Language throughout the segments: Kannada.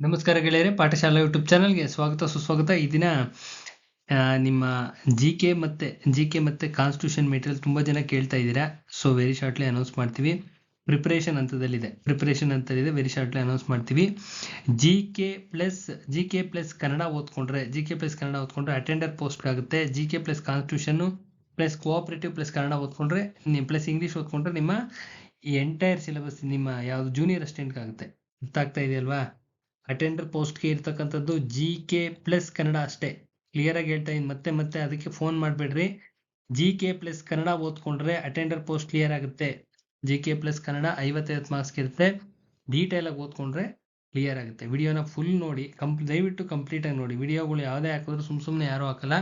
ನಮಸ್ಕಾರ ಗೆಳೆಯರೆ, ಪಾಠಶಾಲಾ ಯೂಟ್ಯೂಬ್ ಚಾನಲ್ಗೆ ಸ್ವಾಗತ ಸುಸ್ವಾಗತ. ಈ ದಿನ ನಿಮ್ಮ ಜಿ ಕೆ ಮತ್ತೆ ಕಾನ್ಸ್ಟಿಟ್ಯೂಷನ್ ಮೆಟೀರಿಯಲ್ ತುಂಬ ಜನ ಕೇಳ್ತಾ ಇದ್ದೀರಾ. ಸೊ ವೆರಿ ಶಾರ್ಟ್ಲಿ ಅನೌನ್ಸ್ ಮಾಡ್ತೀವಿ. ಪ್ರಿಪರೇಷನ್ ಹಂತದಲ್ಲಿದೆ, ವೆರಿ ಶಾರ್ಟ್ಲಿ ಅನೌನ್ಸ್ ಮಾಡ್ತೀವಿ. ಜಿ ಕೆ ಪ್ಲಸ್ ಕನ್ನಡ ಓದ್ಕೊಂಡ್ರೆ ಅಟೆಂಡರ್ ಪೋಸ್ಟ್ ಆಗುತ್ತೆ. G K plus constitution plus cooperative plus Kannada ಓದ್ಕೊಂಡ್ರೆ ಪ್ಲಸ್ ಇಂಗ್ಲೀಷ್ ಓದ್ಕೊಂಡ್ರೆ ನಿಮ್ಮ ಈ ಎಂಟೈರ್ ಸಿಲೆಬಸ್ ನಿಮ್ಮ ಯಾವುದು ಜೂನಿಯರ್ ಅಸಿಸ್ಟೆಂಟ್ಗೆ ಆಗುತ್ತೆ. ಅರ್ಥ ಆಗ್ತಾ ಇದೆಯಲ್ವಾ? ಅಟೆಂಡರ್ ಪೋಸ್ಟ್ಗೆ ಇರ್ತಕ್ಕಂಥದ್ದು ಜಿ.ಕೆ ಪ್ಲಸ್ ಕನ್ನಡ ಅಷ್ಟೇ. ಕ್ಲಿಯರ್ ಆಗಿ ಹೇಳ್ತಾ ಇದ್ದೀನಿ, ಮತ್ತೆ ಅದಕ್ಕೆ ಫೋನ್ ಮಾಡಬೇಡ್ರಿ. ಜಿ.ಕೆ ಪ್ಲಸ್ ಕನ್ನಡ ಓದ್ಕೊಂಡ್ರೆ ಅಟೆಂಡರ್ ಪೋಸ್ಟ್ ಕ್ಲಿಯರ್ ಆಗುತ್ತೆ. ಜಿ.ಕೆ ಪ್ಲಸ್ ಕನ್ನಡ 55 ಮಾರ್ಕ್ಸ್ಗೆ ಇರುತ್ತೆ. ಡೀಟೇಲ್ ಆಗಿ ಓದ್ಕೊಂಡ್ರೆ ಕ್ಲಿಯರ್ ಆಗುತ್ತೆ. ವಿಡಿಯೋನ ಫುಲ್ ನೋಡಿ, ದಯವಿಟ್ಟು ಕಂಪ್ಲೀಟಾಗಿ ನೋಡಿ. ವಿಡಿಯೋಗಳು ಯಾವುದೇ ಹಾಕಿದ್ರು ಸುಮ್ಮನೆ ಯಾರೂ ಹಾಕಲ್ಲ.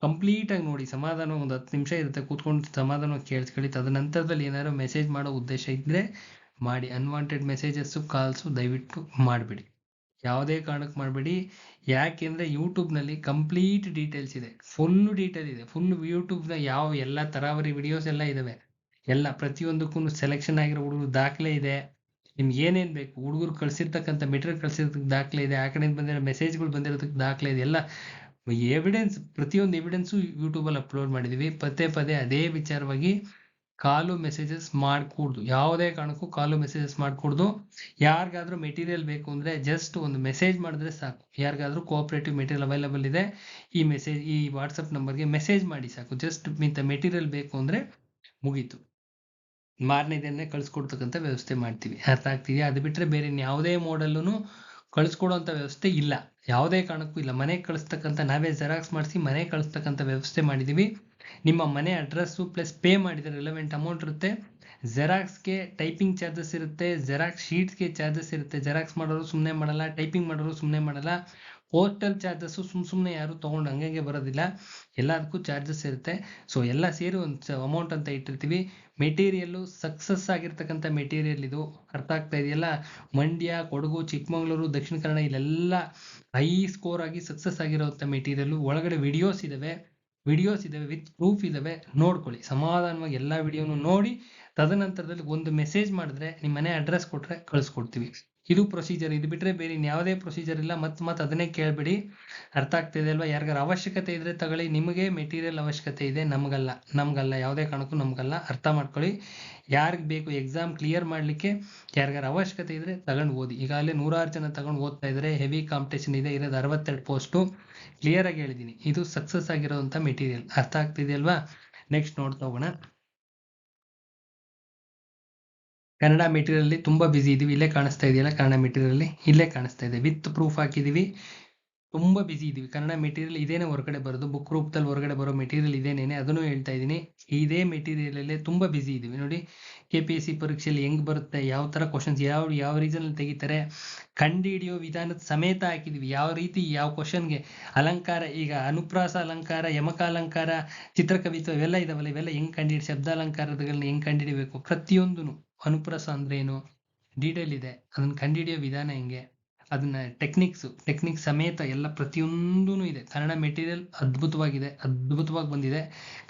ಕಂಪ್ಲೀಟಾಗಿ ನೋಡಿ, ಸಮಾಧಾನ ಒಂದು 10 ನಿಮಿಷ ಇರುತ್ತೆ, ಕೂತ್ಕೊಂಡು ಸಮಾಧಾನವಾಗಿ ಕೇಳಿಸ್ಕೊಳ್ಳಿ. ತದನಂತರದಲ್ಲಿ ಏನಾದ್ರು ಮೆಸೇಜ್ ಮಾಡೋ ಉದ್ದೇಶ ಇದ್ದರೆ ಮಾಡಿ. ಅನ್ವಾಂಟೆಡ್ ಮೆಸೇಜಸ್ಸು ಕಾಲ್ಸು ದಯವಿಟ್ಟು ಮಾಡಬೇಡಿ, ಯಾವುದೇ ಕಾರಣಕ್ಕೆ ಮಾಡಬೇಡಿ. ಯಾಕೆಂದರೆ ಯೂಟ್ಯೂಬ್ನಲ್ಲಿ ಕಂಪ್ಲೀಟ್ ಡೀಟೇಲ್ಸ್ ಇದೆ, ಫುಲ್ ಡೀಟೇಲ್ ಇದೆ. ಯೂಟ್ಯೂಬ್ನ ಎಲ್ಲ ತರಾವರಿ ವಿಡಿಯೋಸ್ ಎಲ್ಲ ಇದ್ದಾವೆ. ಎಲ್ಲ ಪ್ರತಿಯೊಂದಕ್ಕೂ ಸೆಲೆಕ್ಷನ್ ಆಗಿರೋ ಹುಡುಗರು ದಾಖಲೆ ಇದೆ. ನಿಮ್ಗೆ ಏನೇನು ಬೇಕು, ಹುಡುಗರು ಕಳಿಸಿರ್ತಕ್ಕಂಥ ಮೆಟೀರಿಯಲ್ ಕಳಿಸಿರೋದಕ್ಕೆ ದಾಖಲೆ ಇದೆ, ಆ ಕಡೆಯಿಂದ ಬಂದಿರೋ ಮೆಸೇಜ್ಗಳು ಬಂದಿರೋದಕ್ಕೆ ದಾಖಲೆ ಇದೆ. ಎಲ್ಲ ಎವಿಡೆನ್ಸ್, ಪ್ರತಿಯೊಂದು ಎವಿಡೆನ್ಸು ಯೂಟ್ಯೂಬಲ್ಲಿ ಅಪ್ಲೋಡ್ ಮಾಡಿದ್ದೀವಿ. ಪದೇ ಅದೇ ವಿಚಾರವಾಗಿ ಕಾಲು ಮೆಸೇಜಸ್ ಮಾಡಕೂಡ್ದು, ಯಾವುದೇ ಕಾರಣಕ್ಕೂ ಕಾಲು ಮೆಸೇಜಸ್ ಮಾಡಕೂಡ್ದು. ಯಾರಿಗಾದ್ರೂ ಮೆಟೀರಿಯಲ್ ಬೇಕು ಅಂದರೆ ಜಸ್ಟ್ ಒಂದು ಮೆಸೇಜ್ ಮಾಡಿದ್ರೆ ಸಾಕು. ಯಾರಿಗಾದ್ರೂ ಕೋಆಪರೇಟಿವ್ ಮೆಟೀರಿಯಲ್ ಅವೈಲೇಬಲ್ ಇದೆ, ಈ ವಾಟ್ಸಪ್ ನಂಬರ್ಗೆ ಮೆಸೇಜ್ ಮಾಡಿ ಸಾಕು. ಜಸ್ಟ್ ಮೆಟೀರಿಯಲ್ ಬೇಕು ಅಂದರೆ ಮುಗೀತು, ಮಾರನೇ ದಿನನೇ ಕಳಿಸ್ಕೊಡ್ತಕ್ಕಂಥ ವ್ಯವಸ್ಥೆ ಮಾಡ್ತೀವಿ. ಅರ್ಥ ಆಗ್ತಿದೆಯಾ? ಅದು ಬಿಟ್ಟರೆ ಬೇರೆ ಯಾವುದೇ ಮಾಡಲ್ಲೂ ಕಳಿಸ್ಕೊಡೋಂಥ ವ್ಯವಸ್ಥೆ ಇಲ್ಲ, ಯಾವುದೇ ಕಾರಣಕ್ಕೂ ಇಲ್ಲ. ಮನೆಗೆ ಕಳಿಸ್ತಕ್ಕಂಥ, ನಾವೇ ಜೆರಾಕ್ಸ್ ಮಾಡಿಸಿ ಮನೆಗೆ ಕಳಿಸ್ತಕ್ಕಂಥ ವ್ಯವಸ್ಥೆ ಮಾಡಿದ್ದೀವಿ. ನಿಮ್ಮ ಮನೆ ಅಡ್ರೆಸ್ಸು ಪ್ಲಸ್ ಪೇ ಮಾಡಿದರೆ ರಿಲೆವೆಂಟ್ ಅಮೌಂಟ್ ಇರುತ್ತೆ. ಜೆರಾಕ್ಸ್ಗೆ ಟೈಪಿಂಗ್ ಚಾರ್ಜಸ್ ಇರುತ್ತೆ, ಜೆರಾಕ್ಸ್ ಶೀಟ್ಸ್ಗೆ ಚಾರ್ಜಸ್ ಇರುತ್ತೆ. ಜೆರಾಕ್ಸ್ ಮಾಡೋರು ಸುಮ್ಮನೆ ಮಾಡಲ್ಲ, ಟೈಪಿಂಗ್ ಮಾಡೋರು ಸುಮ್ಮನೆ ಮಾಡಲ್ಲ. ಪೋಸ್ಟಲ್ ಚಾರ್ಜಸ್ಸು ಸುಮ್ಮನೆ ಯಾರು ತೊಗೊಂಡು ಹಂಗೆ ಬರೋದಿಲ್ಲ, ಎಲ್ಲದಕ್ಕೂ ಚಾರ್ಜಸ್ ಇರುತ್ತೆ. ಸೊ ಎಲ್ಲ ಸೇರಿ ಒಂದು ಅಮೌಂಟ್ ಅಂತ ಇಟ್ಟಿರ್ತೀವಿ. ಮೆಟೀರಿಯಲ್ಲು ಸಕ್ಸಸ್ ಆಗಿರ್ತಕ್ಕಂಥ ಮೆಟೀರಿಯಲ್ ಇದು. ಅರ್ಥ ಆಗ್ತಾ ಇದೆಯಲ್ಲ? ಮಂಡ್ಯ, ಕೊಡಗು, ಚಿಕ್ಕಮಗಳೂರು, ದಕ್ಷಿಣ ಕನ್ನಡ ಇಲ್ಲೆಲ್ಲ ಹೈ ಸ್ಕೋರ್ ಆಗಿ ಸಕ್ಸಸ್ ಆಗಿರೋಂಥ ಮೆಟೀರಿಯಲ್ಲು. ಒಳಗಡೆ ವಿಡಿಯೋಸ್ ಇದ್ದಾವೆ ವಿತ್ ಪ್ರೂಫ್ ಇದ್ದಾವೆ, ನೋಡ್ಕೊಳ್ಳಿ ಸಮಾಧಾನವಾಗಿ. ಎಲ್ಲ ವಿಡಿಯೋನು ನೋಡಿ ತದನಂತರದಲ್ಲಿ ಒಂದು ಮೆಸೇಜ್ ಮಾಡಿದ್ರೆ ನಿಮ್ಮ ಮನೆ ಅಡ್ರೆಸ್ ಕೊಟ್ಟರೆ ಕಳಿಸ್ಕೊಡ್ತೀವಿ. ಇದು ಪ್ರೊಸೀಜರ್. ಇದು ಬಿಟ್ಟರೆ ಬೇರೆ ಯಾವುದೇ ಪ್ರೊಸೀಜರ್ ಇಲ್ಲ. ಮತ್ತೆ ಅದನ್ನೇ ಕೇಳಬೇಡಿ. ಅರ್ಥ ಆಗ್ತಿದೆ ಅಲ್ವಾ? ಯಾರಿಗಾರು ಅವಶ್ಯಕತೆ ಇದ್ರೆ ತಗೊಳ್ಳಿ. ನಿಮಗೆ ಮೆಟೀರಿಯಲ್ ಅವಶ್ಯಕತೆ ಇದೆ, ನಮಗಲ್ಲ, ಯಾವುದೇ ಕಾರಣಕ್ಕೂ ನಮಗಲ್ಲ. ಅರ್ಥ ಮಾಡ್ಕೊಳ್ಳಿ. ಯಾರಿಗೆ ಬೇಕು ಎಕ್ಸಾಮ್ ಕ್ಲಿಯರ್ ಮಾಡಲಿಕ್ಕೆ, ಯಾರಿಗಾರು ಅವಶ್ಯಕತೆ ಇದ್ರೆ ತಗೊಂಡು ಓದಿ. ಈಗಾಗಲೇ 106 ಜನ ತಗೊಂಡು ಓದ್ತಾ ಇದ್ದಾರೆ. ಹೆವಿ ಕಾಂಪಿಟೇಷನ್ ಇದೆ, ಇರೋದು 62 ಪೋಸ್ಟು. ಕ್ಲಿಯರ್ ಆಗಿ ಹೇಳಿದ್ದೀನಿ, ಇದು ಸಕ್ಸಸ್ ಆಗಿರೋಂಥ ಮೆಟೀರಿಯಲ್. ಅರ್ಥ ಆಗ್ತಿದೆಯಲ್ವಾ? ನೆಕ್ಸ್ಟ್ ನೋಡ್ತಾ ಹೋಗೋಣ. ಕನ್ನಡ ಮೆಟೀರಿಯಲ್ ತುಂಬಾ ಬಿಸಿ ಇದೀವಿ. ಇಲ್ಲೇ ಕಾಣಿಸ್ತಾ ಇದೆಯಲ್ಲ, ಕನ್ನಡ ಮೆಟೀರಿಯಲ್ ಇಲ್ಲೇ ಕಾಣಿಸ್ತಾ ಇದೆ, ವಿತ್ ಪ್ರೂಫ್ ಹಾಕಿದೀವಿ. ತುಂಬಾ ಬಿಸಿ ಇದೀವಿ. ಕನ್ನಡ ಮೆಟೀರಿಯಲ್ ಇದೇನೆ ಹೊರಗಡೆ ಬರೋದು, ಬುಕ್ ರೂಪದಲ್ಲಿ ಹೊರಗಡೆ ಬರೋ ಮೆಟೀರಿಯಲ್ ಇದೇನೇನೆ, ಅದನ್ನು ಹೇಳ್ತಾ ಇದ್ದೀನಿ. ಇದೇ ಮೆಟೀರಿಯಲ್ ಅಲ್ಲೇ ತುಂಬಾ ಬಿಸಿ ಇದೀವಿ. ನೋಡಿ, KPSC ಪರೀಕ್ಷೆಯಲ್ಲಿ ಹೆಂಗ್ ಬರುತ್ತೆ, ಯಾವ ತರ ಕ್ವಶನ್ಸ್ ಯಾವ ರೀಸನ್ ಅಲ್ಲಿ ತೆಗಿತಾರೆ, ಕಂಡು ಹಿಡಿಯೋ ವಿಧಾನದ ಸಮೇತ ಹಾಕಿದೀವಿ. ಯಾವ ರೀತಿ ಯಾವ ಕ್ವಶನ್ಗೆ ಅಲಂಕಾರ, ಈಗ ಅನುಪ್ರಾಸ ಅಲಂಕಾರ, ಯಮಕ ಅಲಂಕಾರ, ಚಿತ್ರಕವಿತ್ವ ಇವೆಲ್ಲ ಇದಾವಲ್ಲ, ಇವೆಲ್ಲ ಹೆಂಗ್ ಕಂಡಿಡಿ, ಶಬ್ದ ಅಲಂಕಾರಗಳನ್ನ ಹೆಂಗ್ ಕಂಡಿಡಿಬೇಕು, ಪ್ರತಿಯೊಂದನು. ಅನುಪ್ರಾಸ ಅಂದ್ರೆ ಏನು, ಡೀಟೇಲ್ ಇದೆ. ಅದನ್ನ ಕಂಡುಹಿಡಿಯೋ ವಿಧಾನ ಹೆಂಗೆ, ಅದನ್ನ ಟೆಕ್ನಿಕ್ ಸಮೇತ ಎಲ್ಲ ಪ್ರತಿಯೊಂದೂ ಇದೆ. ಕನ್ನಡ ಮೆಟೀರಿಯಲ್ ಅದ್ಭುತವಾಗಿ ಬಂದಿದೆ.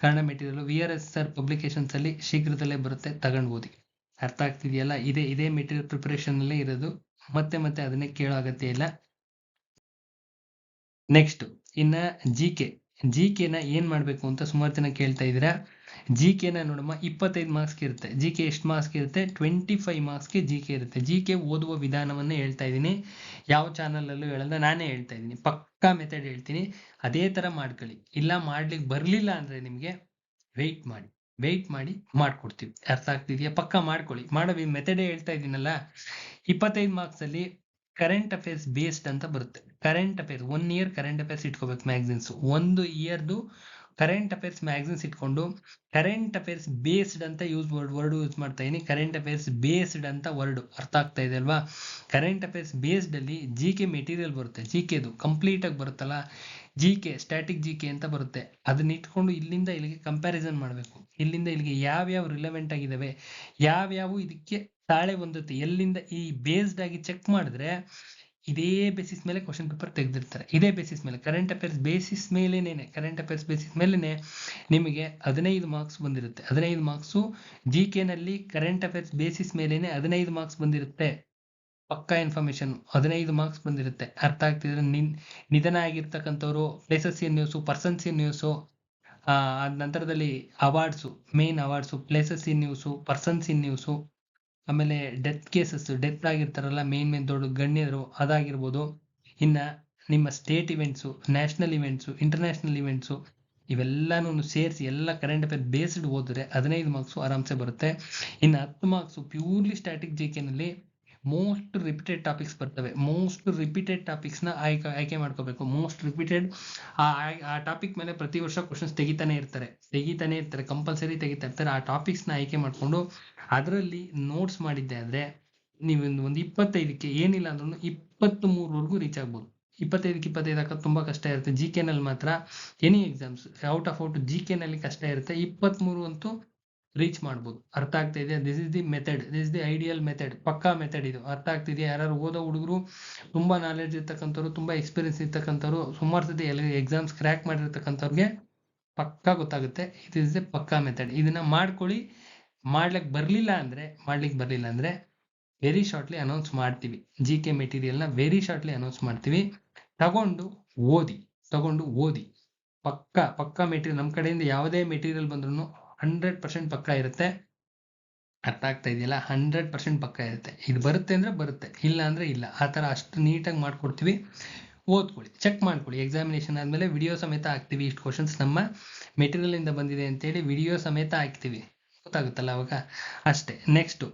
Kannada material VRS sir publications ಅಲ್ಲಿ ಶೀಘ್ರದಲ್ಲೇ ಬರುತ್ತೆ, ತಗೊಂಡು ಓದಿ. ಅರ್ಥ ಆಗ್ತಿದೆಯಲ್ಲ? ಇದೇ ಮೆಟೀರಿಯಲ್ ಪ್ರಿಪರೇಷನ್ ಅಲ್ಲೇ ಇರೋದು. ಮತ್ತೆ ಅದನ್ನೇ ಕೇಳೋ ಅಗತ್ಯ ಇಲ್ಲ. ನೆಕ್ಸ್ಟ್ ಇನ್ನ ಜಿಕೆನ ಏನ್ ಮಾಡ್ಬೇಕು ಅಂತ ಸುಮಾರು ಜನ ಕೇಳ್ತಾ ಇದ್ದೀರಾ. ಜಿಕೆನ ನೋಡಮ್ಮ, 25 ಮಾರ್ಕ್ಸ್ಗೆ ಇರುತ್ತೆ. ಜಿಕೆ ಎಷ್ಟು ಮಾರ್ಕ್ಸ್ಗೆ ಇರುತ್ತೆ? 25 ಮಾರ್ಕ್ಸ್ಗೆ ಜಿಕೆ ಇರುತ್ತೆ. ಜಿಕೆ ಓದುವ ವಿಧಾನವನ್ನೇ ಹೇಳ್ತಾ ಇದ್ದೀನಿ, ಯಾವ ಚಾನಲಲ್ಲೂ ಹೇಳಲ್ಲ, ನಾನೇ ಹೇಳ್ತಾ ಇದ್ದೀನಿ. ಪಕ್ಕಾ ಮೆಥಡ್ ಹೇಳ್ತೀನಿ, ಅದೇ ಥರ ಮಾಡ್ಕೊಳ್ಳಿ. ಇಲ್ಲ ಮಾಡ್ಲಿಕ್ಕೆ ಬರಲಿಲ್ಲ ಅಂದರೆ ನಿಮಗೆ ವೆಯ್ಟ್ ಮಾಡಿ ಮಾಡ್ಕೊಡ್ತೀವಿ. ಅರ್ಥ ಆಗ್ತಿದೆಯಾ? ಪಕ್ಕಾ ಮಾಡ್ಕೊಳ್ಳಿ. ಮಾಡೋ ಮೆಥಡೇ ಹೇಳ್ತಾ ಇದ್ದೀನಲ್ಲ. 25 ಮಾರ್ಕ್ಸಲ್ಲಿ ಕರೆಂಟ್ ಅಫೇರ್ಸ್ ಬೇಸ್ಡ್ ಅಂತ ಬರುತ್ತೆ. Current affairs 1 year current affairs ಇಟ್ಕೋಬೇಕು. ಮ್ಯಾಗ್ಝಿನ್ಸ್ 1 ಇಯರ್ದು ಕರೆಂಟ್ ಅಫೇರ್ಸ್ ಮ್ಯಾಗ್ಝಿನ್ಸ್ ಇಟ್ಕೊಂಡು ಕರೆಂಟ್ ಅಫೇರ್ಸ್ ಬೇಸ್ಡ್ ಅಂತ ವರ್ಡ್ ಯೂಸ್ ಮಾಡ್ತಾ ಇದೀನಿ. ಕರೆಂಟ್ ಅಫೇರ್ಸ್ ಬೇಸ್ಡ್ ಅಂತ ವರ್ಡ್ ಅರ್ಥ ಆಗ್ತಾ ಇದೆ ಅಲ್ವಾ? ಕರೆಂಟ್ ಅಫೇರ್ಸ್ ಬೇಸ್ಡ್ ಅಲ್ಲಿ ಜಿಕೆ ಮೆಟೀರಿಯಲ್ ಬರುತ್ತೆ. ಜಿಕೆದು ಕಂಪ್ಲೀಟ್ ಆಗಿ ಬರುತ್ತಲ್ಲ, ಜಿಕೆ ಸ್ಟ್ಯಾಟಿಕ್ ಜಿಕೆ ಅಂತ ಬರುತ್ತೆ. ಅದನ್ನ ಇಟ್ಕೊಂಡು ಇಲ್ಲಿಂದ ಇಲ್ಲಿಗೆ ಕಂಪ್ಯಾರಿಸನ್ ಮಾಡಬೇಕು. ಇಲ್ಲಿಂದ ಇಲ್ಲಿಗೆ ಯಾವ್ಯಾವ ರಿಲೆವೆಂಟ್ ಆಗಿದಾವೆ, ಯಾವ್ಯಾವು ಇದಕ್ಕೆ ತಾಳೆ ಹೊಂದುತ್ತೆ, ಎಲ್ಲಿಂದ ಈ ಬೇಸ್ಡ್ ಆಗಿ ಚೆಕ್ ಮಾಡಿದ್ರೆ ಇದೇ ಬೇಸಿಸ್ ಮೇಲೆ ಕ್ವಶನ್ ಪೇಪರ್ ತೆಗೆದಿರ್ತಾರೆ. ಇದೇ ಬೇಸಿಸ್ ಮೇಲೆ, ಕರೆಂಟ್ ಅಫೇರ್ಸ್ ಬೇಸಿಸ್ ಮೇಲೆನೆ ನಿಮಗೆ 15 ಮಾರ್ಕ್ಸ್ ಬಂದಿರುತ್ತೆ. 15 ಮಾರ್ಕ್ಸು ಜಿಕೆನಲ್ಲಿ ಕರೆಂಟ್ ಅಫೇರ್ಸ್ ಬೇಸಿಸ್ ಮೇಲೇನೆ 15 ಮಾರ್ಕ್ಸ್ ಬಂದಿರುತ್ತೆ. ಪಕ್ಕಾ ಇನ್ಫಾರ್ಮೇಶನ್ 15 ಮಾರ್ಕ್ಸ್ ಬಂದಿರುತ್ತೆ. ಅರ್ಥ ಆಗ್ತಿದ್ರೆ ನಿಧನ ಆಗಿರ್ತಕ್ಕಂಥವ್ರು, places in news, persons in news, ಅದ್ ನಂತರದಲ್ಲಿ awards, main awards, places in news, persons in news, ಆಮೇಲೆ ಡೆತ್ ಕೇಸಸ್, ಡೆತ್ ಆಗಿರ್ತಾರಲ್ಲ ಮೇನ್ ದೊಡ್ಡ ಗಣ್ಯರು, ಅದಾಗಿರ್ಬೋದು. ಇನ್ನ ನಿಮ್ಮ state events, national events, international events, ಇವೆಲ್ಲಾನು ಸೇರಿಸಿ ಎಲ್ಲ ಕರೆಂಟ್ ಅಫೇರ್ ಬೇಸ್ಡ್ ಓದಿದ್ರೆ 15 ಮಾರ್ಕ್ಸು ಆರಾಮ್ಸೆ ಬರುತ್ತೆ. ಇನ್ನು 10 ಮಾರ್ಕ್ಸು ಪ್ಯೂರ್ಲಿ ಸ್ಟ್ಯಾಟಿಕ್ ನಲ್ಲಿ ಮೋಸ್ಟ್ ರಿಪೀಟೆಡ್ ಟಾಪಿಕ್ಸ್ ಬರ್ತವೆ. ಮೋಸ್ಟ್ ರಿಪೀಟೆಡ್ ಟಾಪಿಕ್ಸ್ನ ಆಯ್ಕೆ ಮಾಡ್ಕೋಬೇಕು. ಮೋಸ್ಟ್ ರಿಪೀಟೆಡ್ ಆ ಟಾಪಿಕ್ ಮೇಲೆ ಪ್ರತಿ ವರ್ಷ ಕ್ವಶನ್ಸ್ ತೆಗಿತಾನೆ ಇರ್ತಾರೆ, ಕಂಪಲ್ಸರಿ ತೆಗಿತಾ ಇರ್ತಾರೆ. ಆ ಟಾಪಿಕ್ಸ್ನ ಆಯ್ಕೆ ಮಾಡಿಕೊಂಡು ಅದರಲ್ಲಿ ನೋಟ್ಸ್ ಮಾಡಿದ್ದೆ ಆದರೆ ನೀವು ಒಂದು 25ಕ್ಕೆ ಏನಿಲ್ಲ ಅಂದ್ರೂ 23ವರೆಗೂ ರೀಚ್ ಆಗ್ಬೋದು. 25 ಹಾಕೋದು ತುಂಬ ಕಷ್ಟ ಇರುತ್ತೆ. GK ನಲ್ಲಿ ಮಾತ್ರ ಎನಿ ಎಕ್ಸಾಮ್ಸ್ ಔಟ್ GK ನಲ್ಲಿ ಕಷ್ಟ ಇರುತ್ತೆ. 23 ಅಂತೂ ರೀಚ್ ಮಾಡ್ಬೋದು. ಅರ್ಥ ಆಗ್ತಾ ಇದೆಯಾ? This is the method, this is the ideal method, ಪಕ್ಕಾ ಮೆಥಡ್ ಇದು. ಅರ್ಥ ಆಗ್ತಿದೆಯಾ? ಯಾರು ಓದೋ ಹುಡುಗರು, ತುಂಬಾ ನಾಲೆಡ್ಜ್ ಇರ್ತಕ್ಕಂಥವ್ರು, ತುಂಬಾ ಎಕ್ಸ್ಪೀರಿಯನ್ಸ್ ಇರ್ತಕ್ಕಂಥವ್ರು, ಸುಮಾರು ಸತಿ ಎಕ್ಸಾಮ್ಸ್ ಕ್ರ್ಯಾಕ್ ಮಾಡಿರ್ತಕ್ಕಂಥವ್ರಿಗೆ ಪಕ್ಕಾ ಗೊತ್ತಾಗುತ್ತೆ. ಇಟ್ ಇಸ್ ದಿ ಪಕ್ಕಾ ಮೆಥಡ್. ಇದನ್ನ ಮಾಡ್ಕೊಳ್ಳಿ. ಮಾಡ್ಲಿಕ್ಕೆ ಬರಲಿಲ್ಲ ಅಂದ್ರೆ ವೆರಿ ಶಾರ್ಟ್ಲಿ ಅನೌನ್ಸ್ ಮಾಡ್ತೀವಿ. GK ಮೆಟೀರಿಯಲ್ನ ವೆರಿ ಶಾರ್ಟ್ಲಿ ಅನೌನ್ಸ್ ಮಾಡ್ತೀವಿ. ತಗೊಂಡು ಓದಿ. ಪಕ್ಕಾ ಮೆಟೀರಿಯಲ್ ನಮ್ಮ ಕಡೆಯಿಂದ ಯಾವುದೇ ಮೆಟೀರಿಯಲ್ ಬಂದ್ರೂ 100% ಪಕ್ಕಾ ಇರುತ್ತೆ. ಅರ್ಥ ಆಗ್ತಾ ಇದೆಯಲ್ಲ? 100% ಪಕ್ಕಾ ಇರುತ್ತೆ. ಇದು ಬರುತ್ತೆ ಅಂದ್ರೆ ಬರುತ್ತೆ, ಇಲ್ಲ ಅಂದ್ರೆ ಇಲ್ಲ. ಆ ಥರ ಅಷ್ಟು ನೀಟಾಗಿ ಮಾಡ್ಕೊಡ್ತೀವಿ. ಓದ್ಕೊಳ್ಳಿ, ಚೆಕ್ ಮಾಡ್ಕೊಳ್ಳಿ. ಎಕ್ಸಾಮಿನೇಷನ್ ಆದಮೇಲೆ ವಿಡಿಯೋ ಸಮೇತ ಹಾಕ್ತೀವಿ. ಇಷ್ಟು ಕ್ವಶನ್ಸ್ ನಮ್ಮ ಮೆಟೀರಿಯಲ್ ಇಂದ ಬಂದಿದೆ ಅಂತೇಳಿ ವಿಡಿಯೋ ಸಮೇತ ಹಾಕ್ತೀವಿ. ಗೊತ್ತಾಗುತ್ತಲ್ಲ ಅವಾಗ? ಅಷ್ಟೇ. ನೆಕ್ಸ್ಟು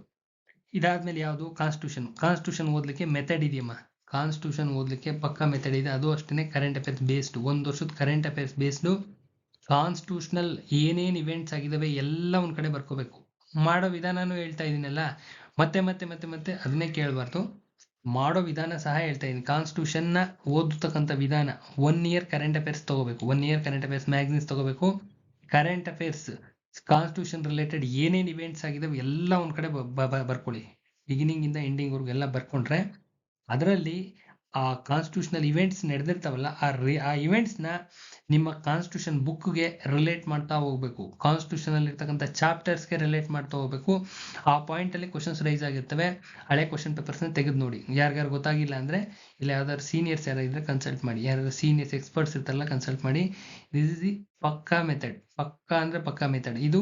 ಇದಾದ್ಮೇಲೆ ಯಾವುದು? ಕಾನ್ಸ್ಟಿಟ್ಯೂಷನ್ ಓದಲಿಕ್ಕೆ ಮೆಥಡ್ ಇದೆಯಮ್ಮ. ಕಾನ್ಸ್ಟಿಟ್ಯೂಷನ್ ಓದಲಿಕ್ಕೆ ಪಕ್ಕಾ ಮೆಥಡ್ ಇದೆ. ಅದು ಅಷ್ಟೇ ಕರೆಂಟ್ ಅಫೇರ್ಸ್ ಬೇಸ್ಡ್. ಒಂದು ವರ್ಷದ ಕರೆಂಟ್ ಅಫೇರ್ಸ್ ಬೇಸ್ಡು. ಕಾನ್ಸ್ಟಿಟ್ಯೂಷನಲ್ ಏನೇನು ಇವೆಂಟ್ಸ್ ಆಗಿದಾವೆ ಎಲ್ಲ ಒಂದ್ ಕಡೆ ಬರ್ಕೋಬೇಕು. ಮಾಡೋ ವಿಧಾನನೂ ಹೇಳ್ತಾ ಇದೀನಲ್ಲ, ಮತ್ತೆ ಅದನ್ನೇ ಕೇಳಬಾರ್ದು. ಮಾಡೋ ವಿಧಾನ ಸಹ ಹೇಳ್ತಾ ಇದೀನಿ. ಕಾನ್ಸ್ಟಿಟ್ಯೂಷನ್ನ ಓದತಕ್ಕಂಥ ವಿಧಾನ 1 ಇಯರ್ ಕರೆಂಟ್ ಅಫೇರ್ಸ್ ತಗೋಬೇಕು. 1 ಇಯರ್ ಕರೆಂಟ್ ಅಫೇರ್ಸ್ ಮ್ಯಾಗಝಿನ್ಸ್ ತಗೋಬೇಕು. ಕರೆಂಟ್ ಅಫೇರ್ಸ್ ಕಾನ್ಸ್ಟಿಟ್ಯೂಷನ್ ರಿಲೇಟೆಡ್ ಏನೇನು ಇವೆಂಟ್ಸ್ ಆಗಿದಾವೆ ಎಲ್ಲ ಒಂದ್ ಕಡೆ ಬರ್ಕೊಳ್ಳಿ. ಬಿಗಿನಿಂಗ್ ಇಂದ ಎಂಡಿಂಗ್ ವರ್ಗು ಎಲ್ಲ ಬರ್ಕೊಂಡ್ರೆ ಅದರಲ್ಲಿ ಆ ಕಾನ್ಸ್ಟಿಟ್ಯೂಷನಲ್ ಇವೆಂಟ್ಸ್ ನಡೆದಿರ್ತಾವಲ್ಲ, ಆ ಇವೆಂಟ್ಸ್ನ ನಿಮ್ಮ ಕಾನ್ಸ್ಟಿಟ್ಯೂಷನ್ ಬುಕ್ಗೆ ರಿಲೇಟ್ ಮಾಡ್ತಾ ಹೋಗ್ಬೇಕು. ಕಾನ್ಸ್ಟಿಟ್ಯೂಷನ್ ಅಲ್ಲಿ ಇರ್ತಕ್ಕಂಥ ಚಾಪ್ಟರ್ಸ್ಗೆ ರಿಲೇಟ್ ಮಾಡ್ತಾ ಹೋಗ್ಬೇಕು. ಆ ಪಾಯಿಂಟ್ ಅಲ್ಲಿ ಕ್ವಶನ್ಸ್ ರೈಸ್ ಆಗಿರ್ತವೆ. ಹಳೆ ಕ್ವಶನ್ ಪೇಪರ್ಸ್ನ ತೆಗೆದು ನೋಡಿ. ಯಾರಿಗಾರು ಗೊತ್ತಾಗಿಲ್ಲ ಅಂದ್ರೆ ಇಲ್ಲ ಯಾವ್ದಾದ್ರು ಸೀನಿಯರ್ಸ್ ಯಾರು ಇದ್ರೆ ಕನ್ಸಲ್ಟ್ ಮಾಡಿ. ಯಾರು ಸೀನಿಯರ್ಸ್ ಎಕ್ಸ್ಪರ್ಟ್ಸ್ ಇರ್ತಾರಲ್ಲ ಕನ್ಸಲ್ಟ್ ಮಾಡಿ. ದಿಸ್ ಇಸ್ ದಿ ಪಕ್ಕಾ ಮೆಥಡ್. ಪಕ್ಕಾ ಮೆಥಡ್. ಇದು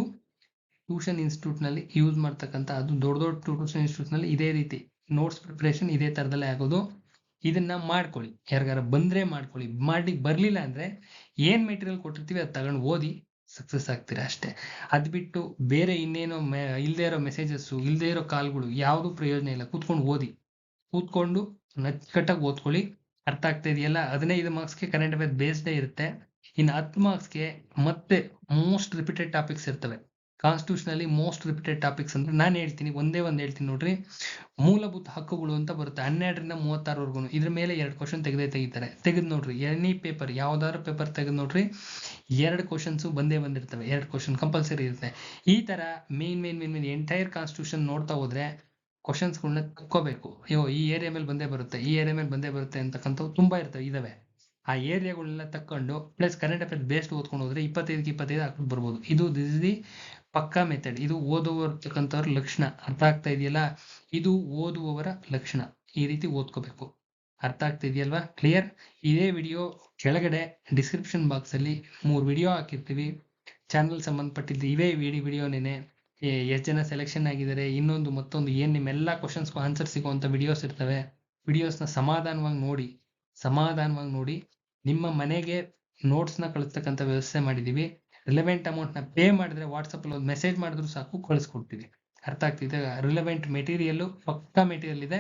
ಟ್ಯೂಷನ್ ಇನ್ಸ್ಟಿಟ್ಯೂಟ್ ನಲ್ಲಿ ಯೂಸ್ ಮಾಡ್ತಕ್ಕಂಥ, ಅದು ದೊಡ್ಡ ಟ್ಯೂಷನ್ ಇನ್ಸ್ಟಿಟ್ಯೂಟ್ ನಲ್ಲಿ ಇದೇ ರೀತಿ ನೋಟ್ಸ್ ಪ್ರಿಪರೇಷನ್ ಇದೇ ತರದಲ್ಲೇ ಆಗೋದು. ಇದನ್ನ ಮಾಡ್ಕೊಳ್ಳಿ. ಯಾರಿಗಾರ ಬಂದ್ರೆ ಮಾಡ್ಕೊಳ್ಳಿ. ಮಾಡ್ಲಿಕ್ಕೆ ಬರ್ಲಿಲ್ಲ ಅಂದ್ರೆ ಏನ್ ಮೆಟೀರಿಯಲ್ ಕೊಟ್ಟಿರ್ತೀವಿ ಅದು ತಗೊಂಡು ಓದಿ ಸಕ್ಸಸ್ ಆಗ್ತೀರಾ ಅಷ್ಟೇ. ಅದ್ ಬಿಟ್ಟು ಬೇರೆ ಇನ್ನೇನೋ ಇಲ್ದೇ ಇರೋ ಮೆಸೇಜಸ್, ಇಲ್ದೇ ಇರೋ ಕಾಲ್ಗಳು ಯಾವ್ದು ಪ್ರಯೋಜನ ಇಲ್ಲ. ಕೂತ್ಕೊಂಡು ನಚ್ಕಟ್ಟಾಗಿ ಓದ್ಕೊಳ್ಳಿ. ಅರ್ಥ ಆಗ್ತಾ ಇದೆಯಲ್ಲ? 15 ಮಾರ್ಕ್ಸ್ಗೆ ಕರೆಂಟ್ ಅಫೇರ್ ಬೇಸ್ಡೇ ಇರುತ್ತೆ. ಇನ್ನು 10 ಮಾರ್ಕ್ಸ್ಗೆ ಮತ್ತೆ ಮೋಸ್ಟ್ ರಿಪೀಟೆಡ್ ಟಾಪಿಕ್ಸ್ ಇರ್ತವೆ. ಕಾನ್ಸ್ಟಿಟ್ಯೂಷನ್ ಅಲ್ಲಿ ಮೋಸ್ಟ್ ರಿಪೀಟೆಡ್ ಟಾಪಿಕ್ಸ್ ಅಂದ್ರೆ ನಾನು ಹೇಳ್ತೀನಿ, ಒಂದೇ ಹೇಳ್ತೀನಿ ನೋಡ್ರಿ. ಮೂಲಭೂತ ಹಕ್ಕುಗಳು ಅಂತ ಬರುತ್ತೆ 12ರಿಂದ 36ವರೆಗೂ. ಇದ್ರ ಮೇಲೆ 2 ಕ್ವಶನ್ ತೆಗಿತಾರೆ. ತೆಗೆದು ನೋಡ್ರಿ, ಎನಿ ಪೇಪರ್, ಯಾವ್ದಾದ್ರು ಪೇಪರ್ ತೆಗೆದು ನೋಡ್ರಿ, 2 ಕ್ವಶನ್ಸ್ ಬಂದಿರ್ತವೆ. 2 ಕ್ವಶನ್ ಕಂಪಲ್ಸರಿ ಇರುತ್ತೆ. ಈ ತರ ಮೇನ್ ಎಂಟೈರ್ ಕಾನ್ಸ್ಟಿಟ್ಯೂಷನ್ ನೋಡ್ತಾ ಹೋದ್ರೆ ಕ್ವಶನ್ಸ್ಗಳನ್ನ ತಕ್ಕೋಬೇಕು. ಈ ಏರಿಯಾ ಮೇಲೆ ಬಂದೇ ಬರುತ್ತೆ ಅಂತಕ್ಕಂಥವು ತುಂಬಾ ಇದಾವೆ. ಆ ಏರಿಯಾಗಳನ್ನೆಲ್ಲ ತಕ್ಕೊಂಡು ಪ್ಲಸ್ ಕರೆಂಟ್ ಅಫೇರ್ಸ್ ಬೇಸ್ಡ್ ಓದ್ಕೊಂಡು ಹೋದ್ರೆ 25ಕ್ಕೆ 25 ಹಾಕೊಂಡು ಬರ್ಬೋದು. ಇದು ದಿಸ್ ಇಸ್ ದಿ ಪಕ್ಕಾ ಮೆಥಡ್. ಇದು ಓದುವರ್ತಕ್ಕಂಥವ್ರ ಲಕ್ಷಣ. ಅರ್ಥ ಆಗ್ತಾ ಇದೆಯಲ್ಲ? ಇದು ಓದುವವರ ಲಕ್ಷಣ. ಈ ರೀತಿ ಓದ್ಕೋಬೇಕು. ಅರ್ಥ ಆಗ್ತಾ ಇದೆಯಲ್ವಾ? ಕ್ಲಿಯರ್? ಇದೇ ವಿಡಿಯೋ ಕೆಳಗಡೆ ಡಿಸ್ಕ್ರಿಪ್ಷನ್ ಬಾಕ್ಸ್ ಅಲ್ಲಿ 3 ವಿಡಿಯೋ ಹಾಕಿರ್ತೀವಿ. ಚಾನಲ್ ಸಂಬಂಧಪಟ್ಟಿದ್ದು ಇವೇ ವಿಡಿಯೋನೇನೆ. ಎಷ್ಟು ಜನ ಸೆಲೆಕ್ಷನ್ ಆಗಿದ್ದಾರೆ, ಇನ್ನೊಂದು ಮತ್ತೊಂದು ಏನ್ ನಿಮ್ಮೆಲ್ಲ ಕ್ವಶನ್ಸ್ಗೂ ಆನ್ಸರ್ ಸಿಗುವಂತ ವಿಡಿಯೋಸ್ ಇರ್ತವೆ. ವಿಡಿಯೋಸ್ನ ಸಮಾಧಾನವಾಗಿ ನೋಡಿ ನಿಮ್ಮ ಮನೆಗೆ ನೋಟ್ಸ್ನ ಕಳಿಸ್ತಕ್ಕಂಥ ವ್ಯವಸ್ಥೆ ಮಾಡಿದೀವಿ. ರಿಲೆವೆಂಟ್ ಅಮೌಂಟ್ನ ಪೇ ಮಾಡಿದ್ರೆ ವಾಟ್ಸಪ್ಪಲ್ಲಿ ಒಂದು ಮೆಸೇಜ್ ಮಾಡಿದ್ರು ಸಾಕು, ಕಳಿಸ್ಕೊಡ್ತೀವಿ. ಅರ್ಥ ಆಗ್ತಿದೆ? ರಿಲೆವೆಂಟ್ ಮೆಟೀರಿಯಲ್, ಪಕ್ಕಾ ಮೆಟೀರಿಯಲ್ ಇದೆ.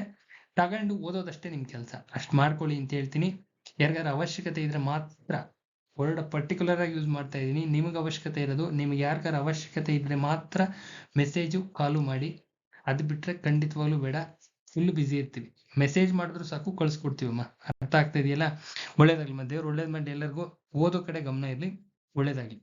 ತಗೊಂಡು ಓದೋದಷ್ಟೇ ನಿಮ್ ಕೆಲಸ. ಅಷ್ಟು ಮಾಡ್ಕೊಳ್ಳಿ ಅಂತ ಹೇಳ್ತೀನಿ. ಯಾರಿಗಾರ ಅವಶ್ಯಕತೆ ಇದ್ರೆ ಮಾತ್ರ, ವರ್ಡ್ ಪರ್ಟಿಕ್ಯುಲರ್ ಆಗಿ ಯೂಸ್ ಮಾಡ್ತಾ ಇದ್ದೀನಿ. ನಿಮಗೆ ಅವಶ್ಯಕತೆ ಇರೋದು, ನಿಮ್ಗೆ ಯಾರಿಗಾರ ಅವಶ್ಯಕತೆ ಇದ್ರೆ ಮಾತ್ರ ಮೆಸೇಜು ಕಾಲು ಮಾಡಿ. ಅದು ಬಿಟ್ರೆ ಖಂಡಿತವಾಗ್ಲೂ ಬೇಡ. ಫುಲ್ ಬಿಸಿ ಇರ್ತೀವಿ. ಮೆಸೇಜ್ ಮಾಡಿದ್ರು ಸಾಕು, ಕಳಿಸ್ಕೊಡ್ತೀವಮ್ಮ. ಅರ್ಥ ಆಗ್ತಾ ಇದೆಯಲ್ಲ? ಒಳ್ಳೇದಾಗ್ಲಿ. ದೇವ್ರು ಒಳ್ಳೇದ್ ಮಾಡಿ ಎಲ್ಲರಿಗೂ. ಓದೋ ಕಡೆ ಗಮನ ಇರ್ಲಿ. ಒಳ್ಳೇದಾಗ್ಲಿ.